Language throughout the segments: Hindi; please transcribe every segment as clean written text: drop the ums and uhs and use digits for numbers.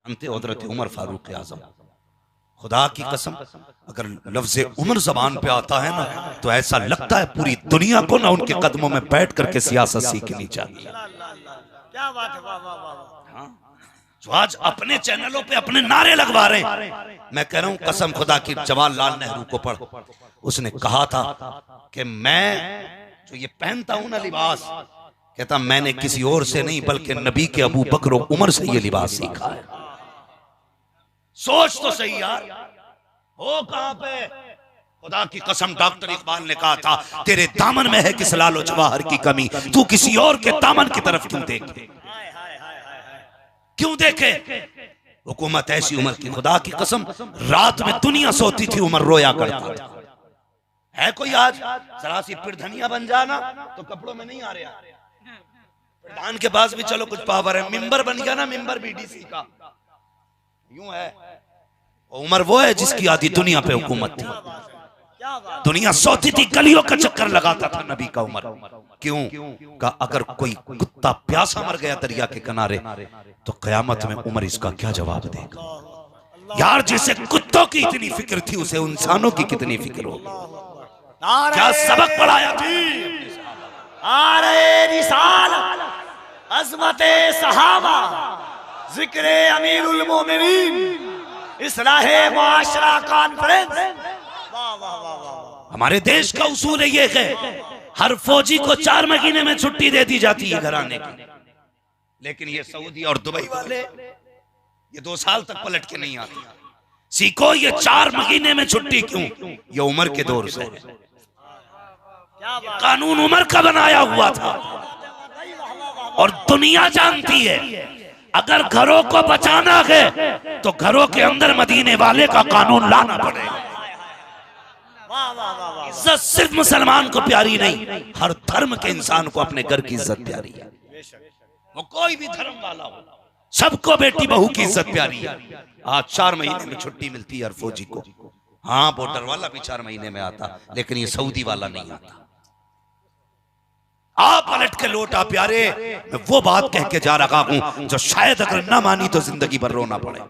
जानते हजरत उमर फारूक आजम, खुदा की कसम अगर लफ्ज़ उमर जबान पे आता है ना तो ऐसा लगता है पूरी दुनिया को ना उनके कदमों में बैठ करके सियासत सीखनी चाहिए। क्या बात है, वाह वाह वाह। जो आज अपने चैनलों पे अपने नारे लगवा रहे हैं, मैं कह रहा हूं कसम खुदा की, जवाहरलाल नेहरू को पढ़, उसने कहा था कि मैं जो ये पहनता हूं ना लिबास, कहता मैंने किसी और से नहीं बल्कि नबी के अबू बकर और उमर से ये लिबास सीखा है। सोच तो सही यार, हो कहां पे? खुदा की कसम डॉक्टर इकबाल ने कहा था तेरे दामन में है किस लालो जवाहर की कमी, तू किसी और के दामन की तरफ क्यों देखे, क्यों देखे? हुकूमत ऐसी उमर की, खुदा की कसम रात में दुनिया सोती थी, उमर रोया करता था। है कोई आज जरा सी पिरधनिया बन जाना तो कपड़ों में नहीं आ रहा, प्रधान के पास भी चलो कुछ पावर है, मिंबर बन गया ना, मिंबर बीडीसी का, यूं है। उमर वो है जिसकी आधी दुनिया पे हुकूमत थी, दुनिया सोती थी, गलियों का चक्कर लगाता था नबी का उमर। क्यों? का अगर कोई कुत्ता प्यासा मर गया दरिया के किनारे तो कयामत में उमर इसका क्या जवाब देगा? यार जिसे कुत्तों की इतनी फिक्र थी उसे इंसानों की कितनी फिक्र होगी? क्या सबक पढ़ाया थी? नारे रिसालत, अज़मते सहाबा, जिक्रे अमीरुल मोमिनीन, इस्लाहे मुआशरा कॉन्फ्रेंस। वाह वाह वाह वाह। हमारे देश का उसूल ये है हर फौजी को 4 महीने में छुट्टी दे दी जाती है घर आने की, लेकिन ये सऊदी और दुबई वाले ये 2 साल तक पलट के नहीं आते। सीखो ये 4 महीने में छुट्टी क्यों? ये उमर के दौर से है, कानून उमर का बनाया हुआ था। और दुनिया जानती है अगर घरों को बचाना है तो घरों के अंदर मदीने वाले का कानून लाना पड़ेगा। इज्जत सिर्फ मुसलमान को प्यारी नहीं, हर धर्म के इंसान को अपने घर की इज्जत प्यारी है, वो कोई भी धर्म वाला हो, सबको बेटी बहू की इज्जत प्यारी है। आज 4 महीने में छुट्टी मिलती है हर फौजी को। हाँ बॉर्डर वाला भी 4 महीने में आता, लेकिन ये सऊदी वाला नहीं आता। आप पलट के लौटा प्यारे, मैं वो बात कह के जा रहा हूं जो शायद अगर ना मानी तो जिंदगी भर रोना पड़े,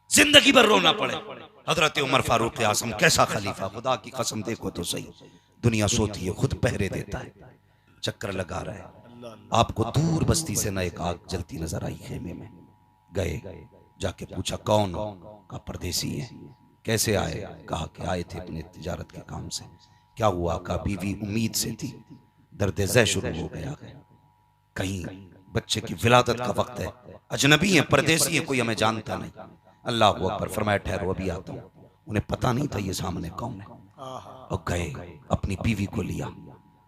जिंदगी भर रोना पड़े। हजरत उमर फारूक आजम कैसा खलीफा, खुदा की कसम देखो तो सही, दुनिया सोती है खुद पहरे देता है, चक्कर लगा रहा है। आपको दूर बस्ती से ना एक आग जलती नजर आई, खेमे में गए, जाके पूछा कौन? का परदेसी है। कैसे आए? कहा कि आए थे अपने तिजारत के काम से। क्या हुआ? का बीवी उम्मीद से थी, दर्द ज़े शुरू हो गया, कहीं बच्चे की विलादत का वक्त है, अजनबी है, परदेसी है, कोई हमें जानता नहीं। अल्लाह अकबर, फरमाया ठहरो अभी आता हूँ। उन्हें पता नहीं था ये सामने कौन है, और गए अपनी बीवी को लिया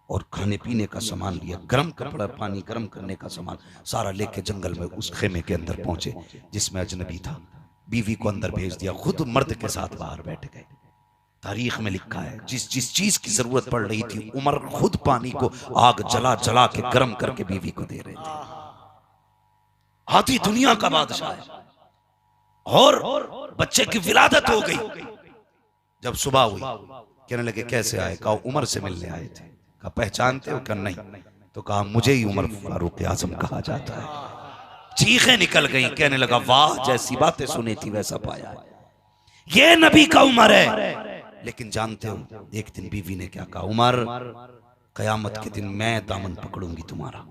और खाने पीने का सामान लिया, गर्म कपड़ा, पानी गर्म करने का सामान सारा लेके जंगल में उस खेमे के अंदर पहुंचे जिसमें अजनबी था। बीवी को अंदर भेज दिया, खुद मर्द के साथ बाहर बैठ गए। तारीख में लिखा है जिस जिस चीज की जरूरत पड़ रही थी उमर खुद पानी को आग जला जला के गर्म करके बीवी को दे रहे थे। आधी दुनिया का बादशाह है, और बच्चे की विलादत हो गई। जब सुबह हुई कहने लगे कैसे आए? कहा उमर से मिलने आए थे। कहा पहचानते हो? क्या नहीं। तो कहा मुझे ही उमर फारूक आजम कहा जाता है। चीखें निकल गई, कहने लगा वाह, जैसी बातें सुनी थी वैसा पाया है, ये नबी का उमर है। लेकिन जानते हो एक दिन बीवी ने क्या कहा? उमर कयामत के दिन मैं दामन पकड़ूंगी तुम्हारा,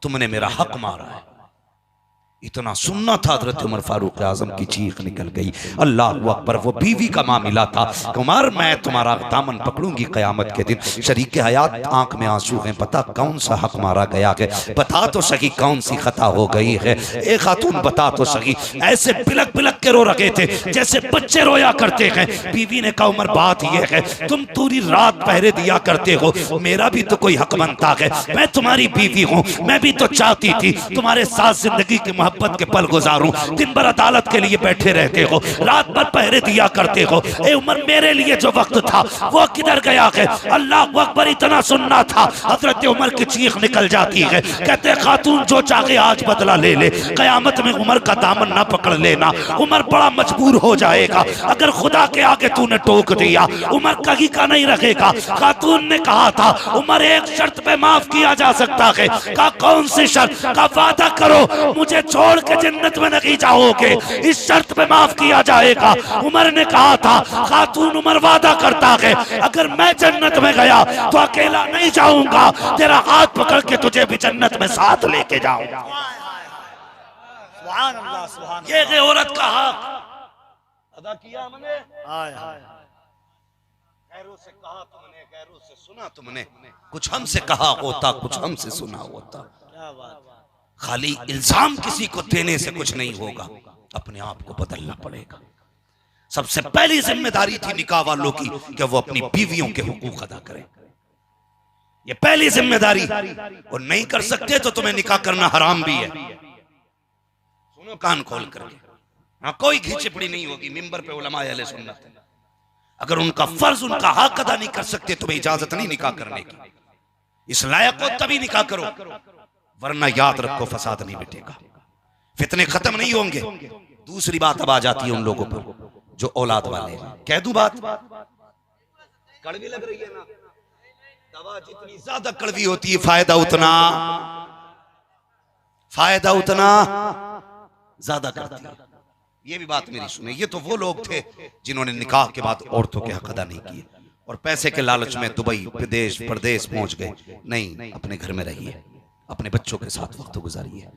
तुमने मेरा हक मारा है। इतना सुनना था, हजरत उमर फारूक आजम की चीख निकल गई। अल्लाह अकबर, वो बीवी का मामला था। उमर मैं तुम्हारा दामन पकड़ूंगी कयामत के दिन। शरीक हयात आंख में आंसू हैं, बता कौन सा हक मारा गया है, बता तो सही कौन सी खता हो गई है। एक खातून बता तो सही। ऐसे बिलक बिलक के रो रहे थे जैसे बच्चे रोया करते हैं। बीवी ने कहा उमर बात यह है तुम पूरी रात पहरे दिया करते हो, मेरा भी तो कोई हक बनता है। मैं तुम्हारी बीवी हूँ, मैं भी तो चाहती थी तुम्हारे साथ जिंदगी की मोहब्बत के पल गुजारूं। दिन भर अदालत के लिए बैठे रहते हो, रात भर पहरे दिया करते हो। ए उमर मेरे लिए जो वक्त था वो किधर गया है? अल्लाह अकबर, इतना सुनना था। हजरत उमर की चीख निकल जाती है, कहते खातून जो चाहे आज बदला ले ले, कयामत में उमर का दामन ना पकड़ लेना। उमर उमर बड़ा मजबूर हो जाएगा अगर खुदा के आगे तूने टोक दिया। उमर कहीं का नहीं रखेगा। खातून ने कहा था उमर एक शर्त पे माफ किया जा सकता है। कहा कौन सी शर्त? का वादा करो मुझे छोड़ के जन्नत में नहीं जाओगे, इस शर्त पे माफ किया जाएगा। उमर ने कहा था खातून उमर वादा करता है अगर मैं जन्नत में गया तो अकेला नहीं जाऊंगा, तेरा हाथ पकड़ के तुझे भी जन्नत में साथ लेके जाऊंगा। सुभान अल्लाह, सुभान ये है औरत का हक अदा किया हमने। गैरों से कहा तुमने, गैरों से सुना तुमने, कुछ हमसे कहा होता कुछ हमसे सुना होता। क्या बात। खाली इल्जाम किसी को देने से कुछ नहीं होगा, अपने आप को बदलना पड़ेगा। सबसे पहली जिम्मेदारी थी निकाह वालों की कि वो अपनी बीवियों के हुकूक अदा करें। ये पहली जिम्मेदारी, और नहीं कर सकते तो तुम्हें निकाह करना हराम भी है। सुनो कान खोल करके, हाँ कोई घिचपड़ी नहीं होगी। मिंबर पे उलमाए अहले सुन्नत है, अगर उनका फर्ज उनका हक अदा नहीं कर सकते तुम्हें इजाजत नहीं निकाह करने की। इस लायक हो तभी निकाह करो, वरना याद रखो फसाद नहीं मिटेगा, फितने खत्म नहीं होंगे। दूसरी बात अब आ जाती है उन लोगों पर जो औलाद वाले हैं। कह दूं बात, कड़वी लग रही है ना, दवा जितनी ज्यादा कड़वी होती है फायदा उतना ज्यादा करती है। ये भी बात मेरी सुने। ये तो वो लोग थे जिन्होंने निकाह के बाद औरतों के हक अदा नहीं किए और पैसे के लालच में दुबई विदेश प्रदेश पहुंच गए। नहीं, अपने घर में रहिए, अपने बच्चों के साथ वक्त गुजारिए,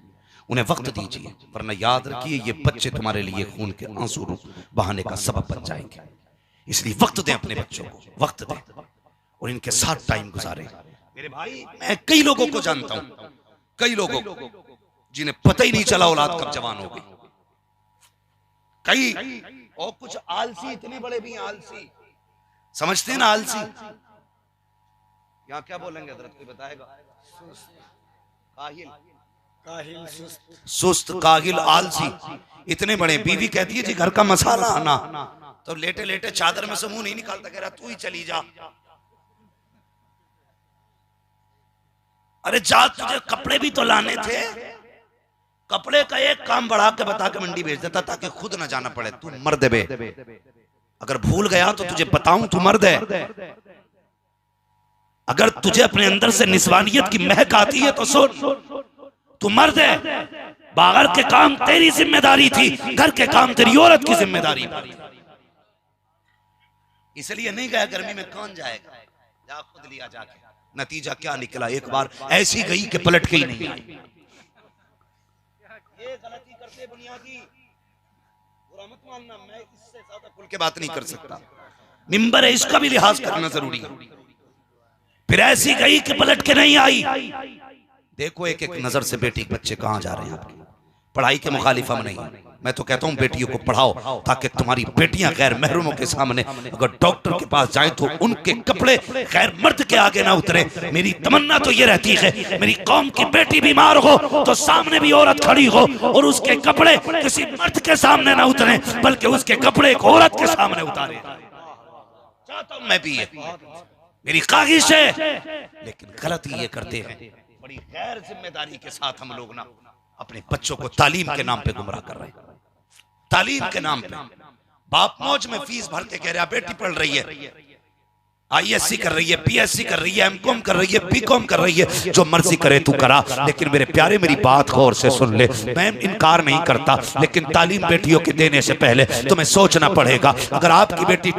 उन्हें वक्त दीजिए, वरना याद रखिए ये बच्चे तुम्हारे लिए खून के आंसू बहाने का सबब बन जाएंगे। इसलिए वक्त दें अपने बच्चों को, वक्त दें और इनके साथ टाइम गुजारें। मेरे भाई, मैं कई लोगों को जानता हूं, कई लोगों को जिन्हें पता ही नहीं चला औलाद कब जवान हो गई। कई और कुछ आलसी इतने बड़े भी आलसी, समझते हैं ना आलसी। यहाँ क्या बोलेंगे हजरत, कोई बताएगा? काहिल, काहिल, सुस्त, काहिल, आलसी इतने बड़े। बीवी कहती है जी घर का मसाला आना, तो लेटे लेटे चादर में से मुंह नहीं निकालता, कह रहा तू ही चली जा। अरे जा, तुझे कपड़े भी तो लाने थे, कपड़े का एक काम बढ़ा के बता के मंडी भेज देता ताकि खुद ना जाना पड़े। तू मर्द बे, अगर भूल गया तो तुझे बताऊं तू मर्द है। अगर तुझे अपने अंदर से निस्वानियत की महक आती है तो सुन, तू मर्द है। बाहर के काम तेरी जिम्मेदारी थी, घर के काम तेरी औरत की जिम्मेदारी। इसलिए नहीं गया गर्मी में, कौन जाएगा, जा खुद लिया जाके। नतीजा क्या निकला, एक बार ऐसी गई कि पलट के ही नहीं आई। ये गलती करते बुनियादी, बुरा मत मानना, मैं इससे ज्यादा खुल के बात नहीं कर सकता। मिंबर है, इसका भी लिहाज करना जरूरी है। फिर ऐसी गई कि पलट के नहीं आई। देखो एक एक नजर से बेटी बच्चे कहां जा रहे हैं आपके। पढ़ाई के मुखालिफ हम नहीं, मैं तो कहता हूं बेटियों को पढ़ाओ ताकि तुम्हारी बेटियां गैर महरमों के सामने अगर डॉक्टर के पास जाए तो उनके कपड़े गैर मर्द के आगे ना उतरे। मेरी तमन्ना तो ये रहती है मेरी कौम की बेटी बीमार हो तो सामने भी औरत खड़ी हो और उसके कपड़े किसी मर्द के सामने ना उतरे, बल्कि उसके कपड़े एक औरत के सामने उतारे। चाहता हूं मैं भी, मेरी ख्वाहिश है, लेकिन गलती ये करते हैं, बड़ी गैर जिम्मेदारी के साथ हम लोग ना अपने बच्चों को तालीम के नाम पे गुमराह कर रहे हैं। तालीम के नाम पे बाप मौज में फीस भर के कह रहा बेटी पढ़ रही है, ISC कर रही है, PSC कर रही है, MCOM कर रही है, BCOM कर रही है, जो मर्जी करे तू करा। लेकिन मेरे प्यारे मेरी बात गौर से सुन ले, मैं इनकार नहीं करता, लेकिन तालीम बेटियों के देने से पहले तुम्हें सोचना पड़ेगा। अगर आपकी बेटी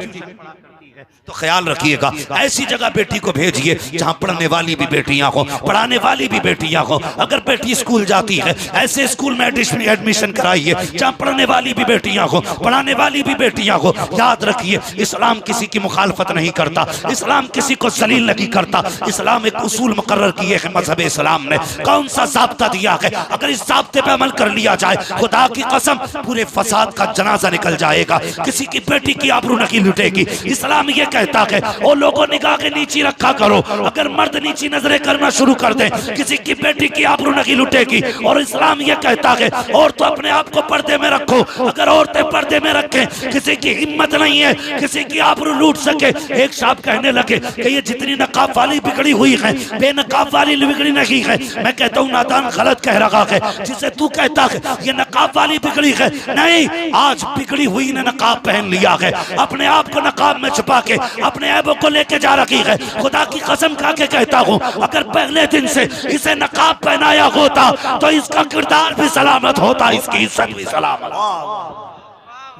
तो ख्याल रखिएगा ऐसी जगह बेटी को भेजिए जहां पढ़ने वाली भी बेटियां हो, पढ़ाने वाली भी बेटियां हो। अगर बेटी स्कूल जाती है ऐसे स्कूल में एडमिशन कराइए जहां पढ़ने वाली भी बेटियां हो, पढ़ाने वाली भी बेटियां हो। याद रखिए इस्लाम किसी की मुखालफत नहीं करता, इस्लाम किसी को जलील नहीं करता। इस्लाम एक उसूल मुकर्रर किए है मजहब इस्लाम ने, कौन सा ज़ाब्ता दिया है, अगर इस ज़ाब्ते पे अमल कर लिया जाए खुदा की कसम पूरे फसाद का जनाजा निकल जाएगा, किसी की बेटी की आबरू नहीं लुटेगी। इस्लाम ये कहता है ओ लोगों निगाह के नीचे रखा करो। अगर मर्द नीची नजरें करना शुरू कर दे किसी की बेटी की आबरू नहीं लुटेगी। और इस्लाम ये कहता है और तो अपने आप को पर्दे में रखो। अगर औरतें पर्दे में रखें किसी की हिम्मत नहीं है किसी की आबरू लूट सके। एक साहब कहने लगे कि ये जितनी नकाब वाली बिगड़ी हुई है बेनकाब वाली बिगड़ी नहीं है। मैं कहता हूँ नादान गलत कह रहा है। जिसे तू कहता है ये नकाब वाली बिगड़ी है, नहीं, आज बिगड़ी हुई ने नकाब पहन लिया है। अपने आप को नकाब में छुपा के अपने ऐबों को लेके जा रही है। खुदा की कसम खा के कहता हूँ अगर पहले दिन से इसे नकाब पहनाया होता तो इसका किरदार भी सलामत होता, इसकी इज्जत भी सलामत।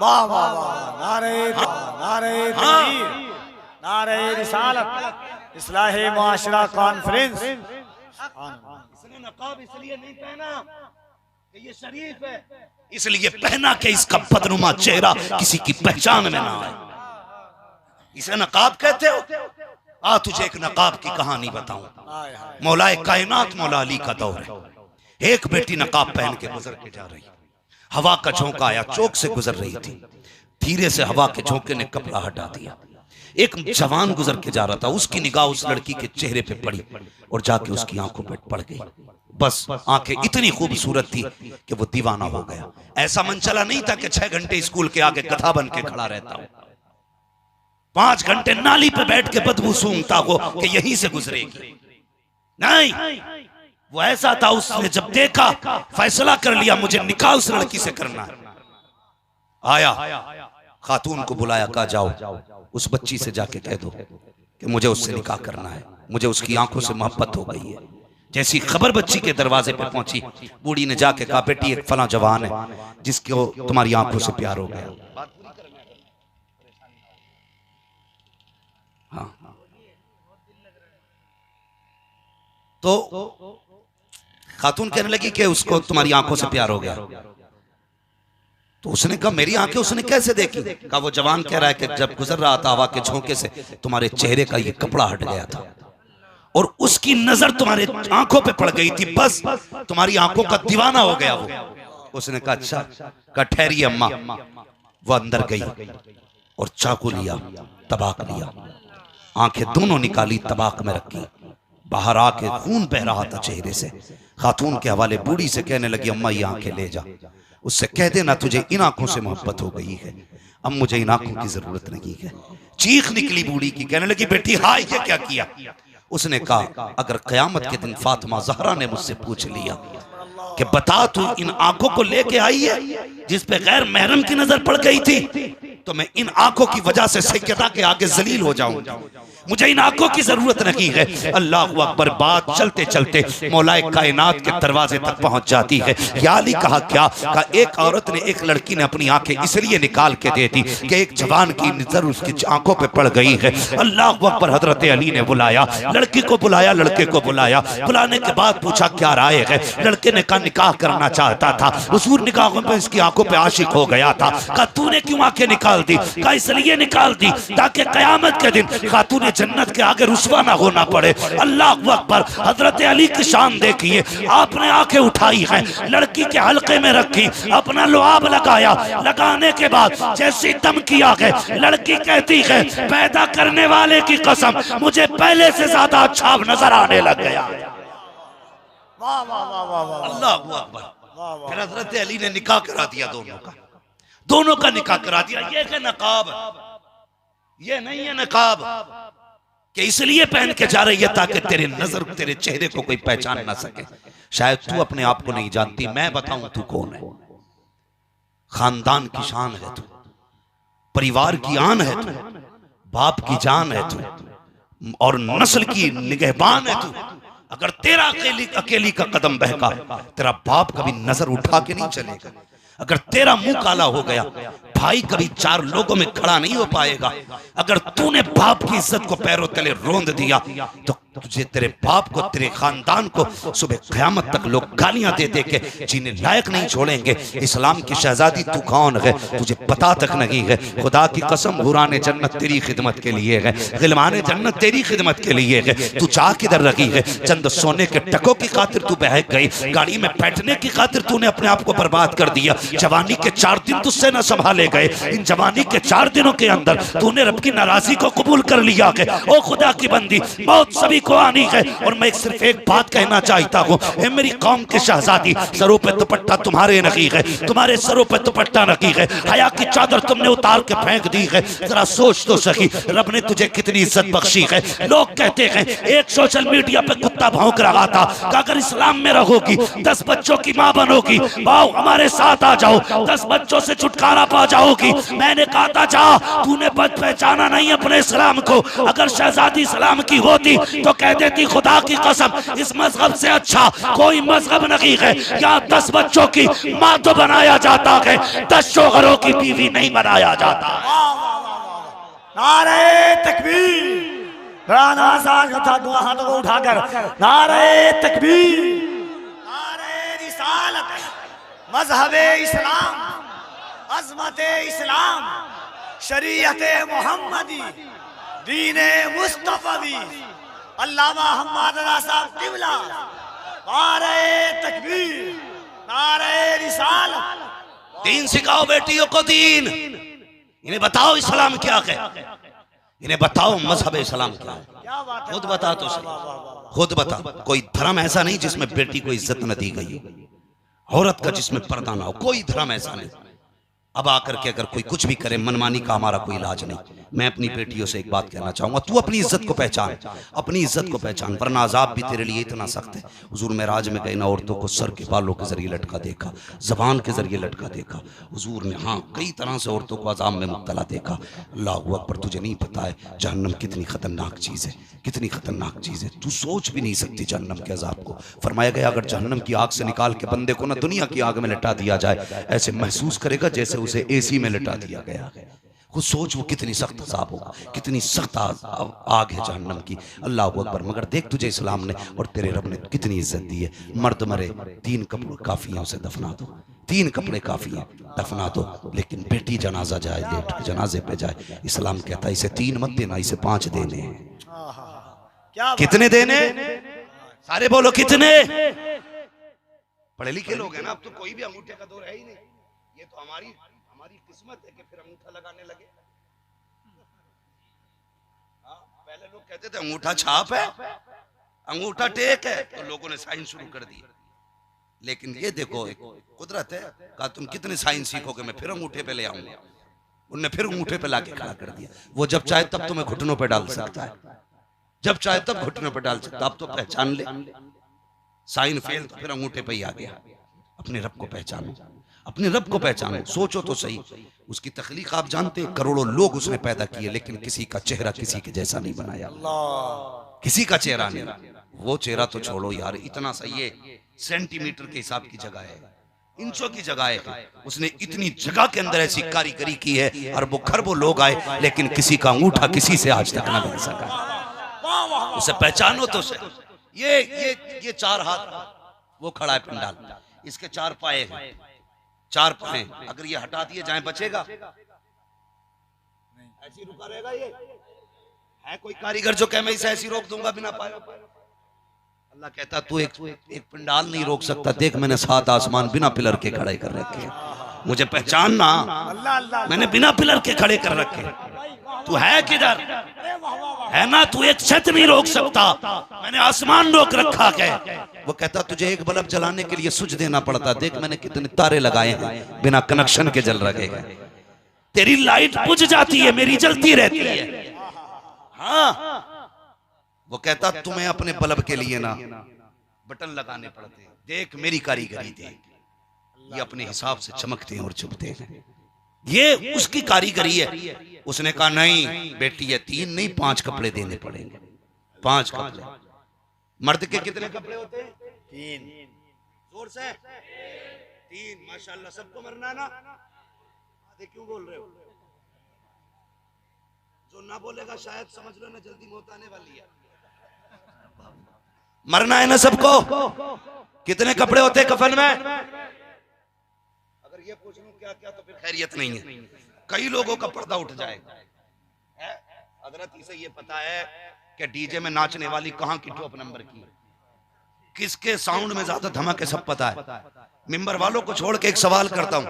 वाह वाह वाह, नारे तकबीर, नारे रिसालत, इस्लाहे मुआशरा कॉन्फ्रेंस। इसने नकाब इसलिए नहीं पहना कि ये शरीफ है, इसलिए पहना कि इसका बदनुमा चेहरा किसी की पहचान में ना आए। इसे नकाब कहते हो? आ तुझे एक नकाब की कहानी बताऊं। मौलाए कायनात मौला अली का दौर है। एक बेटी नकाब पहन के गुजर के जा रही, हवा का झोंका आया, चौक से गुजर रही थी। धीरे से हवा के झोंके ने कपड़ा हटा दिया। एक जवान गुजर के जा रहा था, उसकी निगाह उस लड़की के चेहरे पे पड़ी और जाके उसकी आंखों पे पड़ गई। बस आंखें इतनी खूबसूरत थी कि वो दीवाना हो गया। ऐसा मन चला नहीं था कि 6 घंटे स्कूल के आगे गधा बन के खड़ा रहता हो, 5 घंटे नाली पे बैठ के बदबू सूंघता हो कि यहीं से गुजरेगी। नहीं, वो ऐसा था, उसने जब देखा फैसला कर लिया मुझे निकाह उस लड़की से करना है। आया, खातून को बुलाया, कहा जाओ उस बच्ची से जाके कह दो कि मुझे उससे निकाह करना है, मुझे उसकी आंखों से मोहब्बत हो गई है। जैसी खबर बच्ची के दरवाजे पे पहुंची, बूढ़ी ने जाके कहा बेटी एक फला जवान है जिसको तुम्हारी आंखों से प्यार हो गया। हाँ, तो खातून कहने लगी कि उसको तुम्हारी आंखों से प्यार हो गया। तो उसने कहा मेरी आंखें उसने कैसे देखी? कहा वो जवान कह रहा है कि जब गुजर रहा था हवा के झोंके से तुम्हारे चेहरे का ये कपड़ा हट गया था और उसकी नजर तुम्हारे आंखों पे पड़ गई थी, बस तुम्हारी आंखों का दीवाना हो गया वो। उसने कहा अच्छा। कहा ठहरिए अम्मा। वो अंदर गई और चाकू लिया, तबाक लिया, आंखें दोनों निकाली, तबाक में रखी, बाहर आके खून बह रहा था चेहरे से। खातून के हवाले बूढ़ी से कहने लगी अम्मा ये आंखें ले जा, उससे कह देना तुझे इन आंखों से मोहब्बत हो गई है, अब मुझे इन आंखों की जरूरत नहीं है। चीख निकली बूढ़ी की, कहने लगी बेटी हाय ये क्या किया? उसने कहा अगर कयामत के दिन फातिमा ज़हरा ने मुझसे पूछ लिया कि बता तू इन आंखों को लेके आई है जिस पे गैर महरम की नजर पड़ गई थी, तो मैं इन आंखों की वजह से सैयदा के आगे जलील हो जाऊंगा, मुझे इन आंखों की जरूरत नहीं है। अल्लाह अकबर। बात चलते चलते मौलाए कायनात के दरवाजे तक पहुंच जाती है। या अली कहा क्या? कहा एक औरत ने, एक लड़की ने अपनी आंखें इसलिए निकाल के दे दी कि एक जवान की नजर उसकी आंखों पे पड़ गई है। अल्लाह अकबर। हजरत अली ने बुलाया, लड़की को बुलाया, लड़के को बुलाया। बुलाने के बाद पूछा क्या राय है? लड़के ने कहा निकाह करना चाहता था, हुजूर निकाह में इसकी आंखों पे आशिक हो गया था। कहा तूने क्यों आंखें निकाल दी? कहा इसलिए निकाल दी ताकि कयामत के दिन खातून जन्नत के आगे रुसवा ना होना पड़े। अल्लाह अकबर। हजरत अली की शान देखिए, आपने आंखें उठाई हैं, लड़की के हल्के में रखी, अपना लुआब लगाया, लगाने के बाद जैसी दम किया है, लड़की कहती है पैदा करने वाले की कसम मुझे पहले से ज्यादा अच्छा नजर आने लग गया। वाह वाह वाह वाह वाह, अल्लाह अकबर। फिर हजरत अली ने निकाह करा दिया, दोनों का निकाह करा दिया। ये है नकाब, ये नहीं है नकाब कि इसलिए पहन के जा रही है ताकि तेरे नजर, तेरे चेहरे को कोई पहचान ना सके। शायद तू अपने आप को नहीं जानती, मैं बताऊं तू कौन है। खानदान की शान है तू, परिवार की आन है तू, बाप की जान है तू और नस्ल की निगहबान है तू। अगर तेरा अकेली का कदम बहका, तेरा बाप कभी नजर उठा के नहीं चलेगा। अगर तेरा मुंह काला हो गया, भाई कभी 4 लोगों में खड़ा नहीं हो पाएगा। अगर तूने बाप की इज्जत को पैरों तले रोंद दिया तो तुझे, तेरे बाप को, तेरे खानदान को सुबह क़यामत तक लोग गालियां दे दे के जीने लायक नहीं छोड़ेंगे। इस्लाम की शहजादी तू कौन है तुझे पता तक नहीं है। खुदा की कसम, हुराने जन्नत तेरी खिदमत के लिए है, गिलमाने जन्नत तेरी खिदमत के लिए है। तू चाह किधर रखी है? चंद सोने के टकों की खातिर तू बहक गई, गाड़ी में बैठने की खातिर तूने अपने आप को बर्बाद कर दिया। जवानी के 4 दिन तुझसे न संभाले गए, इन जवानी के 4 दिनों के अंदर तूने रब की नाराजगी को कबूल कर लिया है। ओ खुदा की बंदी, मौत सभी को आनी है। और मैं सिर्फ एक बात कहना चाहता हूँ, मेरी कौम के शहजादी, सरों पे दुपट्टा तुम्हारे नकी है, तुम्हारे सरों पे दुपट्टा नकी है, हया की चादर तुमने उतार के फेंक दी है। जरा सोच तो सही, रब ने तुझे कितनी इज्जत बख्शी है। लोग कहते हैं, एक सोशल मीडिया पे कुत्ता भौंक रहा था कि अगर इस्लाम में रहोगी 10 बच्चों की माँ बनोगी, आओ हमारे साथ आ जाओ, 10 बच्चों से छुटकारा पा जाओगी। मैंने कहा था जा, तूने पहचाना नहीं अपने इस्लाम को। अगर शहजादी इस्लाम की होती तो कह देती खुदा की कसम, इस मजहब से अच्छा कोई मजहब नहीं है। यहाँ 10 बच्चों की माँ तो बनाया जाता है, 10 शोहरों की बीवी नहीं बनाया जाता। नारे तकबीर, दो हाथों को उठाकर नारे तकबीर, नारे रिसालत, मजहबे इस्लाम, अजमत इस्लाम, शरीयत मोहम्मदी, दीने मुस्तफवी, अल्लामा हम्मद रज़ा साहब क़िबला। नारे तकबीर, नारे रिसालत। दीन सिखाओ बेटियों को दीन। इन्हें बताओ इस्लाम क्या है, इन्हें बताओ मजहब इस्लाम क्या है। खुद बता तो सही, खुद बता। कोई धर्म ऐसा नहीं जिसमें बेटी को इज्जत न दी गई हो, औरत का जिसमें पर्दा ना हो, कोई धर्म ऐसा नहीं। अब आकर के अगर कोई कुछ भी करे, मनमानी का हमारा कोई इलाज नहीं। मैं अपनी बेटियों से एक बात कहना चाहूंगा, तू अपनी इज्जत को पहचान, अपनी इज्जत को पहचान, वरना अजाब भी तेरे लिए इतना सख्त है। हुजूर मेराज में गए ना, औरतों को सर के बालों के जरिए लटका देखा, जबान के जरिए लटका देखा हुजूर ने। हाँ, कई तरह से औरतों को अजाब में मुब्तला देखा। अल्लाह अकबर, तुझे नहीं पता है जहन्नम कितनी खतरनाक चीज़ है, कितनी खतरनाक चीज़ है। तू सोच भी नहीं सकती जहन्नम के अजाब को। फरमाया गया अगर जहन्नम की आग से निकाल के बंदे को ना दुनिया की आग में लटा दिया जाए, ऐसे महसूस करेगा जैसे उसे एसी में लटा दिया गया है। खुद सोच वो कितनी सख्त अजाब होगा, कितनी सख्त आग है जहन्नम की। अल्लाह अकबर। मगर देख तुझे इस्लाम ने और तेरे रब ने कितनी इज्जत दी है। मर्द मरे 3 कपड़े काफी हैं, उसे दफना दो, 3 कपड़े काफी हैं, दफना दो। लेकिन बेटी जनाजा जाए, लेट के जनाजे पे जाए, इस्लाम कहता है इसे 3 मत देना, इसे 5 देने हैं। कितने देने? सारे बोलो कितने? पढ़े लिखे लोग हैं ना, अब तो कोई भी अंगूठे का दौर है ही नहीं। ये तो हमारी किस्मत है कि फिर अंगूठा लगाने लगे। पहले लोग कहते थे अंगूठा छाप है, अंगूठा टेक है, तो लोगों ने साइन शुरू कर दी। लेकिन ये देखो एक कुदरत है, कहा तुम कितने साइन सीखोगे, मैं फिर अंगूठे पे ले आऊंगा। उनने फिर अंगूठे पे लाके खड़ा कर दिया। वो जब चाहे तब तुम्हें घुटनों पे डाल सकता है, जब चाहे तब घुटनों पे डाल सकता। अब तो पहचान ले, साइन फेल तो फिर अंगूठे पे ही आ गया। अपने रब को पहचानो, अपने रब को पहचानो। सोचो तो सही, उसकी तख्लीक आप जानते हैं, करोड़ों लोग उसने पैदा किए, लेकिन किसी का चेहरा किसी के जैसा नहीं बनाया, किसी का चेहरा नहीं। वो चेहरा तो छोड़ो यार, इतना सा ये सेंटीमीटर के हिसाब की जगह है, इंचों की जगह है। उसने इतनी जगह के अंदर ऐसी कारीगरी की है, अरबों खरबों लोग आए, लेकिन किसी का अंगूठा किसी से आज तक ना बन सका। उसे पहचानो तो सही। ये 4 हाथ, वो खड़ा है पंडाल, इसके 4 पाए हैं, 4 पाए। अगर ये हटा दिए जाए बचेगा? ऐसी रुका रहेगा? ये है कोई कारीगर जो कहे मैं इसे ऐसी रोक दूंगा बिना पाए? अल्लाह कहता तू एक पंडाल नहीं रोक सकता। देख मैंने 7 आसमान बिना पिलर के खड़े कर रखे, मुझे पहचानना, मैंने बिना पिलर के खड़े कर रखे। तू है किधर? है ना, तू एक छत नहीं रोक सकता, मैंने आसमान रोक रखा है। वो कहता तुझे एक बल्ब जलाने के लिए स्विच देना पड़ता, देख मैंने कितने तारे लगाए हैं बिना कनेक्शन के जल रहे हैं। तेरी लाइट बुझ जाती है, मेरी जलती रहती है। हाँ, वो कहता तुम्हें अपने बल्ब के लिए ना बटन लगाने पड़ते, देख मेरी कारीगरी देख, ये अपने हिसाब से चमकते हैं और चुभते हैं, ये उसकी कारीगरी है। उसने कहा नहीं बेटी है, 3 नहीं 5 कपड़े देने पड़ेंगे, 5 कपड़े। मर्द के कितने कपड़े होते हैं? 3। जोर से 3। माशाल्लाह, सबको मरना ना? आधे क्यों बोल रहे हो? जो ना बोलेगा शायद समझ लो ना जल्दी मौत आने वाली है। मरना है ना सबको। कितने कपड़े होते हैं कफन में? अगर ये पूछ लूं क्या क्या तो फिर खैरियत नहीं है। कई लोगों का पर्दा उठ जाएगा। हजरत इसे ये पता है कि डीजे में नाचने वाली कहां की टॉप नंबर की, किसके साउंड में ज्यादा धमाके सब पता है। मिंबर वालों को छोड़ के एक सवाल करता हूं,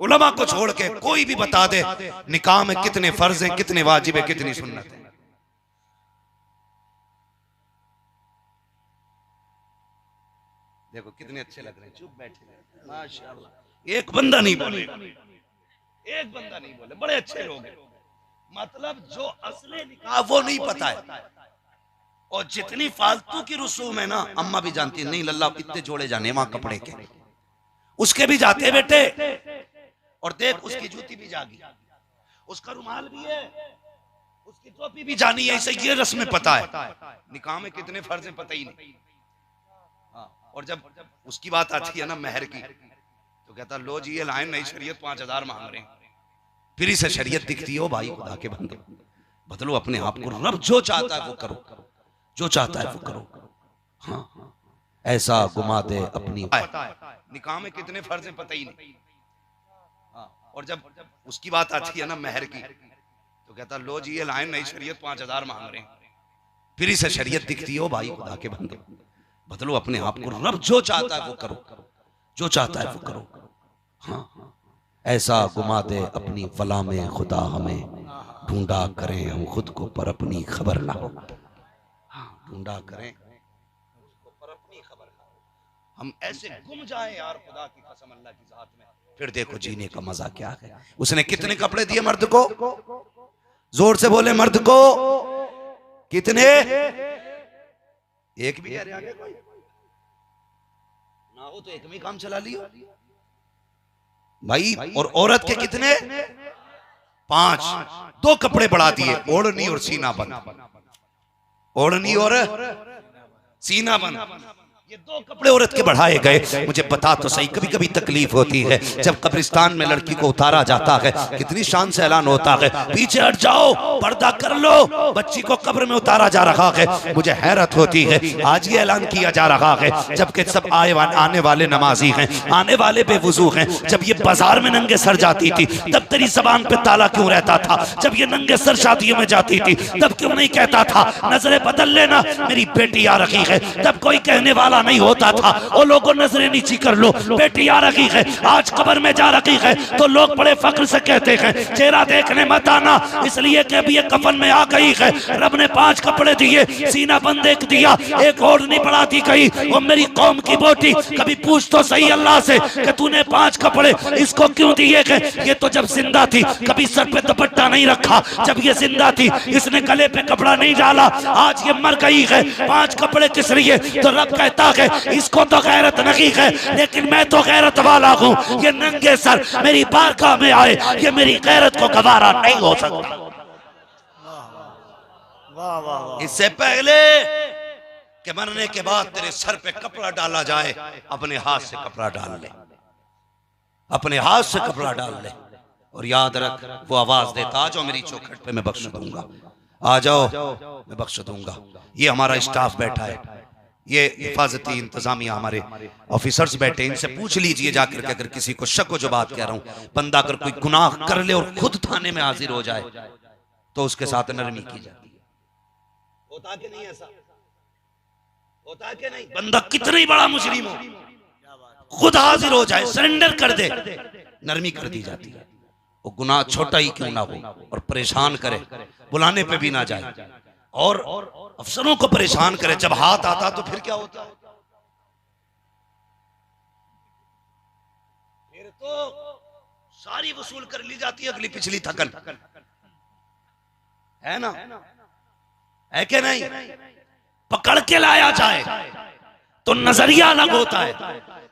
उलमा को छोड़ के कोई भी बता दे निकाह में कितने फर्ज हैं, कितने वाजिब है, कितनी सुन्नत है। देखो कितने अच्छे लग रहे हैं, चुप बैठे माशाअल्लाह। एक बंदा नहीं बोले, एक बंदा नहीं बोले, बड़े अच्छे लोग हैं। मतलब जो असली निकाह वो नहीं पता है, और जितनी फालतू की रसूम है ना, अम्मा भी जानती है। नहीं लल्ला इतने जोड़े जाने वहां कपड़े के, उसके भी जाते बेटे। और देख उसकी जूती भी जागी, उसका रुमाल भी है, उसकी टोपी भी जानी है। इसे ये रस्म पता है, निकाह में कितने फर्ज हैं पता ही नहीं। और जब उसकी बात आती है ना मेहर की, तो कहता लो जी ये लाइन नई शरीयत 5000 मांग रहे हैं। फिर इसे शरीयत दिखती है, ओ भाई खुदा के बंदे बदलो अपने आप को। रब जो चाहता है वो करो, जो चाहता है वो करो। हाँ ऐसा घुमा दे अपनी। निकाह में कितने फर्ज हैं पता ही नहीं। और जब उसकी बात आती है ना मेहर की, तो कहता लो जी ये लाइन नई शरीयत 5000 मांग रहे हैं। फिर इसे शरीयत दिखती है, ओ भाई खुदा के बंदे बदलो अपने आप को। रब जो चाहता है वो करो, जो चाहता है वो करो। हाँ ऐसा घुमा दे अपनी फला में खुदा हमें, ढूंढा करें हम खुद को पर अपनी खबर ना हो। ढूंढा करें पर अपनी खबर ना हो, हम ऐसे गुम जाएं यार खुदा की कसम अल्लाह की जात में। फिर देखो जीने का मजा क्या है। उसने कितने कपड़े दिए मर्द को? जोर से बोले मर्द को कितने? एक भी आगे कोई ना हो तो एक में काम चला लियो भाई। और औरत के कितने? 5। 2 कपड़े बढ़ा दिए, ओढ़नी और सीना बंद। ओढ़नी और सीना बंद, ये 2 कपड़े औरत के बढ़ाए गए। मुझे बता तो सही, कभी कभी तकलीफ होती है जब कब्रिस्तान में लड़की को उतारा जाता है, कितनी शान से ऐलान होता है पीछे हट जाओ, पर्दा कर लो, बच्ची को कब्र में उतारा जा रहा है। मुझे हैरत होती है, आज ये ऐलान किया जा रहा है जबकि सब आने वाले नमाजी हैं, आने वाले बेवुजू हैं। जब ये बाजार में नंगे सर जाती थी तब तेरी जबान पे ताला क्यों रहता था? जब ये नंगे सर शादियों में जाती थी तब क्यों नहीं कहता था नजरें बदल लेना मेरी बेटी आ रही है? तब कोई कहने वाला नहीं होता था वो लोगों नजरें नीची कर लो, बेटी आ रही है। आज कब्र में जा रही है तो लोग बड़े फख्र से कहते हैं चेहरा देखने मत आना, इसलिए कि अभी ये कफन में आ गई है। रब ने 5 कपड़े दिए, सीना बंद एक दिया, एक ओढ़नी बढ़ा दी गई। वो मेरी कौम की बेटी कभी पूछ तो सही अल्लाह से कि तूने 5 कपड़े इसको क्यों दिए गए? ये तो जब जिंदा थी कभी सर पे दुपट्टा नहीं रखा, जब ये जिंदा थी इसने गले पे कपड़ा नहीं डाला, आज ये मर गई है 5 कपड़े किस लिए? तो रब कहता है इसको तो गैरत नहीं है, लेकिन मैं तो गैरत वाला हूँ। ये नंगे सर मेरी बारगाह में आए, ये मेरी गैरत को गवारा नहीं हो सकता। इससे पहले कि मरने के बाद तेरे सर पे कपड़ा डाला जाए, अपने हाथ से कपड़ा डाल ले, अपने हाथ से कपड़ा डाल ले। और याद रख वो आवाज देता आ जाओ मेरी चौखट पे मैं बख्श दूंगा, आ जाओ मैं बख्श दूंगा। ये हमारा स्टाफ बैठा है, ये हिफाजती इंतजामिया हमारे ऑफिसर्स बैठे, इनसे पूछ लीजिए जाकर के अगर किसी को शक हो जो बात कह रहा हूं। बंदा अगर कोई गुनाह कर ले और खुद थाने में हाजिर हो जाए तो उसके साथ नरमी की जाती है। होता कि नहीं ऐसा? होता कि नहीं? बंदा कितना ही बड़ा मुजरिम हो, खुद हाजिर हो जाए, सरेंडर कर दे, नरमी कर दी जाती है। वो गुनाह छोटा ही क्यों ना हो और परेशान करे, बुलाने पे भी ना जाए और अफसरों को परेशान करे। जब हाथ आता तो फिर क्या होता है? फिर तो सारी वसूल कर ली जाती है अगली पिछली थकन, है ना? है कि नहीं? पकड़ के लाया जाए तो नजरिया अलग होता है,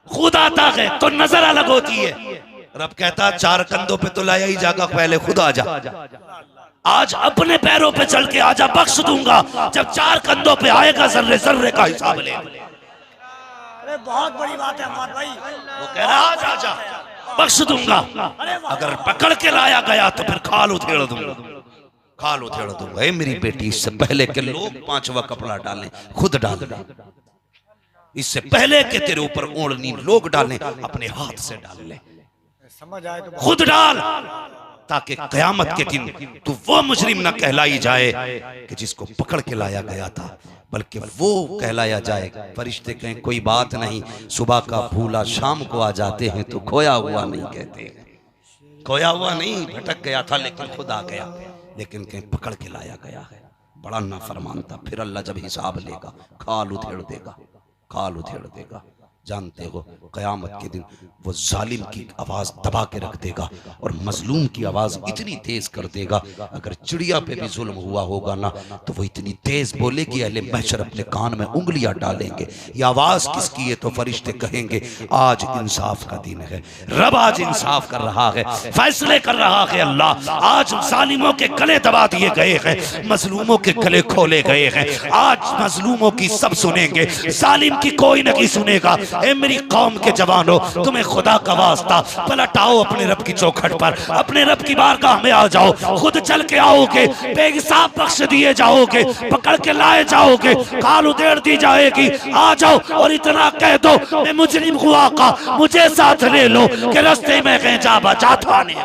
खुद आता है तो नजर अलग होती है। रब कहता 4 कंधों पे तो लाया ही जाएगा, पहले खुद आ जा। आज अपने पैरों पे चल के आजा, बख्श दूंगा। जब 4 कंधों पे आएगा जर्रे जर्रे का हिसाब ले। अरे बहुत बड़ी बात है अहमद भाई। वो कह रहा आज आजा बख्श दूंगा, अगर पकड़ के लाया गया तो फिर खाल उधेड़ दूंगा, खाल उधेड़ दूंगा। मेरी बेटी इससे पहले के लोग 5वां कपड़ा डालें खुद डाल दें। इससे पहले कि तेरे ऊपर ओढ़नी लोग डालें, अपने हाथ से डाल ले, समझ आए तो खुद डाल, ताकि कयामत के दिन तू वो मुजरिम न कहलाई जाए कि जिसको पकड़ के लाया गया था, बल्कि वो कहलाया जाए फरिश्ते कहें कोई बात नहीं, सुबह का भूला शाम को आ जाते हैं तो खोया हुआ नहीं कहते, खोया हुआ नहीं, भटक गया था लेकिन खुद आ गया, लेकिन कहीं पकड़ के लाया गया है, बड़ा नाफरमान था। फिर अल्लाह जब हिसाब लेगा खाल उधेड़ देगा, खाल उधेड़ देगा। जानते हो कयामत के दिन वो जालिम की आवाज दबा के रख देगा और मजलूम की आवाज इतनी तेज कर देगा, अगर चिड़िया पे भी जुल्म हुआ होगा ना तो वो इतनी तेज बोलेगी अहले महशर अपने कान में उंगलियां डालेंगे, ये आवाज किसकी है? तो फरिश्ते कहेंगे आज इंसाफ का दिन है, रब आज इंसाफ कर रहा है, फैसले कर रहा है अल्लाह, आज जालिमों के गले दबा दिए गए हैं, मजलूमों के गले खोले गए हैं, आज मजलूमों की सब सुनेंगे, जालिम की कोई नहीं सुनेगा। ए मेरी कौम के जवानों, तुम्हें खुदा का वास्ता पलट आओ अपने रब की चौखट पर, अपने रब की बारगाह में आ जाओ, खुद चल के आओगे, बेहिसाब बख्श दिए जाओगे, पकड़ के लाए जाओगे, काल उधेड़ दी जाएगी, आ जाओ और इतना कह दो मैं मुजरिम हुआ का मुझे साथ ले लो कि रास्ते में कहीं जा बचा था नहीं।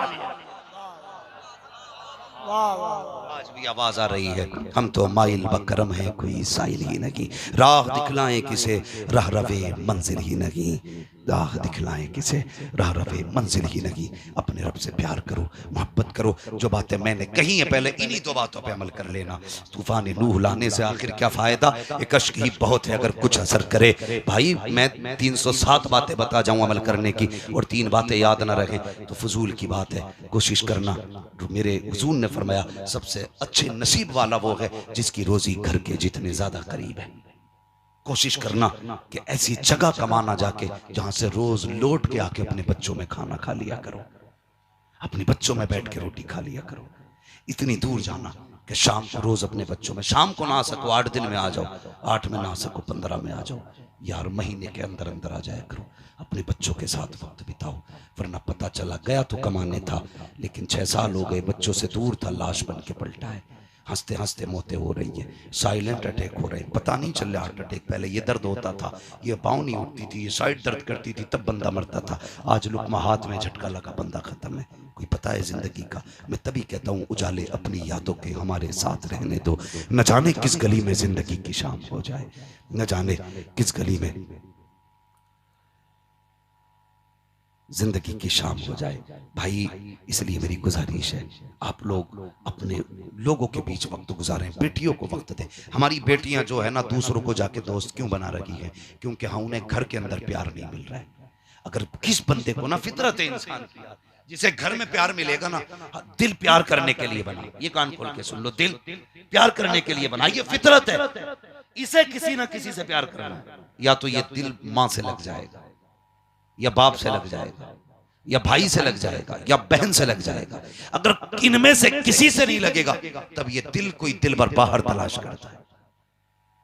आज भी आवाज आ रही है, हम तो माइल बकरम है कोई साइल ही नहीं, राह दिखलाएं किसे राह रवे मंजिल ही नहीं, राह दिखलाएं किसे राह रवे मंजिल ही नहीं। अपने रब से प्यार करो, मोहब्बत करो, जो बातें मैंने कही है पहले इन्हीं दो बातों पे अमल कर लेना। तूफान नूह लाने से आखिर क्या फायदा, एक अश्क ही बहुत है अगर कुछ असर करे। भाई मैं 307 बातें बता जाऊं अमल करने की और 3 बातें याद ना रहे तो फजूल की बात है। कोशिश करना, मेरे हुजूर ने फरमाया सबसे अच्छे नसीब वाला वो है जिसकी रोजी घर के जितने ज्यादा करीब है। कोशिश करना कि ऐसी जगह कमाना जाके जहां से रोज लौट के आके अपने बच्चों में खाना खा लिया करो, अपने बच्चों में बैठ के रोटी खा लिया करो। इतनी दूर जाना कि शाम को रोज अपने बच्चों में, शाम को ना आ सको 8 दिन में आ जाओ, 8 में ना आ सको 15 में आ जाओ यार, महीने के अंदर अंदर आ जाया करो, अपने बच्चों के साथ वक्त बिताओ। वरना पता चला गया तो कमाने था लेकिन 6 साल हो गए, बच्चों से दूर था, लाश बन के पलटा है, हंसते हंसते मौतें हो रही है, साइलेंट अटैक हो रहे हैं, पता नहीं चल रहा हार्ट अटैक। पहले ये दर्द होता था, ये पाँव नहीं उठती थी, ये साइड दर्द करती थी, तब बंदा मरता था, आज लुकमा हाथ में झटका लगा बंदा खत्म है। कोई पता है जिंदगी का? मैं तभी कहता हूँ उजाले अपनी यादों के हमारे साथ रहने दो, न जाने किस गली में जिंदगी की शाम हो जाए, न जाने किस गली में जिंदगी की शाम हो जाए। भाई इसलिए मेरी गुजारिश है आप लोग अपने लोगों के बीच वक्त गुजारें, बेटियों को वक्त दें। हमारी बेटियां जो है ना दूसरों को जाके दोस्त क्यों बना रही है? क्योंकि हाँ उन्हें घर के अंदर प्यार नहीं मिल रहा है। अगर किस बंदे को ना, फितरत है इंसान की, जिसे घर में प्यार मिलेगा ना, दिल प्यार करने के लिए बना, ये कान खोल के सुन लो, दिल प्यार करने के लिए बना, ये फितरत है, इसे किसी ना किसी से प्यार करना, या तो ये दिल मां से लग जाएगा, या बाप से लग जाएगा, या भाई से लग जाएगा, या बहन से लग जाएगा। अगर इनमें से किसी से नहीं लगेगा तब ये दिल कोई दिल भर बाहर तलाश करता है,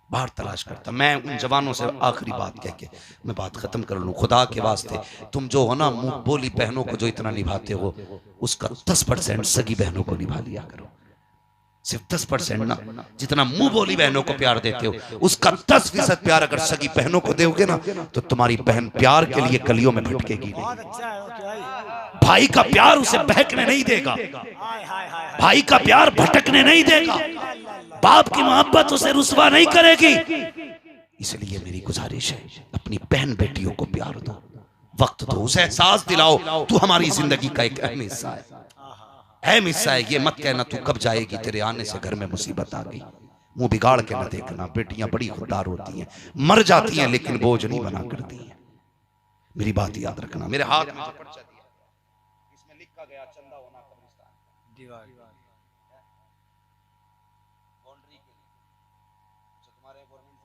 बाहर तलाश करता। मैं उन जवानों से आखिरी बात कह के मैं बात खत्म कर लूं, खुदा के वास्ते तुम जो हो ना मुंह बोली बहनों को जो इतना निभाते हो, उसका 10% सगी बहनों को निभा लिया करो, सिर्फ 10% ना, जितना मुंह बोली बहनों को प्यार देते हो उसका 10% प्यार अगर सगी बहनों को दोगे ना तो तुम्हारी बहन प्यार के लिए गलियों में भटकेगी नहीं। भाई का प्यार उसे बहकने नहीं देगा, भाई का प्यार भटकने नहीं देगा, बाप की मोहब्बत उसे रुसवा नहीं करेगी। इसलिए मेरी गुजारिश है अपनी बहन बेटियों को प्यार दो, वक्त दो, उसे एहसास दिलाओ तू हमारी जिंदगी का एक अहम हिस्सा है, अहम हिस्सा है। ये मत कहना तू कब जाएगी, तेरे आने से घर में मुसीबत आ गई। मुंह बिगाड़ के न देखना, बेटियां बड़ी खुददार होती हैं, मर जाती हैं लेकिन बोझ नहीं बना करती हैं। मेरी बात याद रखना। मेरे हाथ में पर्चा दिया, इसमें लिखा गया चंदा होना कब्रिस्तान दीवार बाउंड्री के लिए, तुम्हारे गवर्नमेंट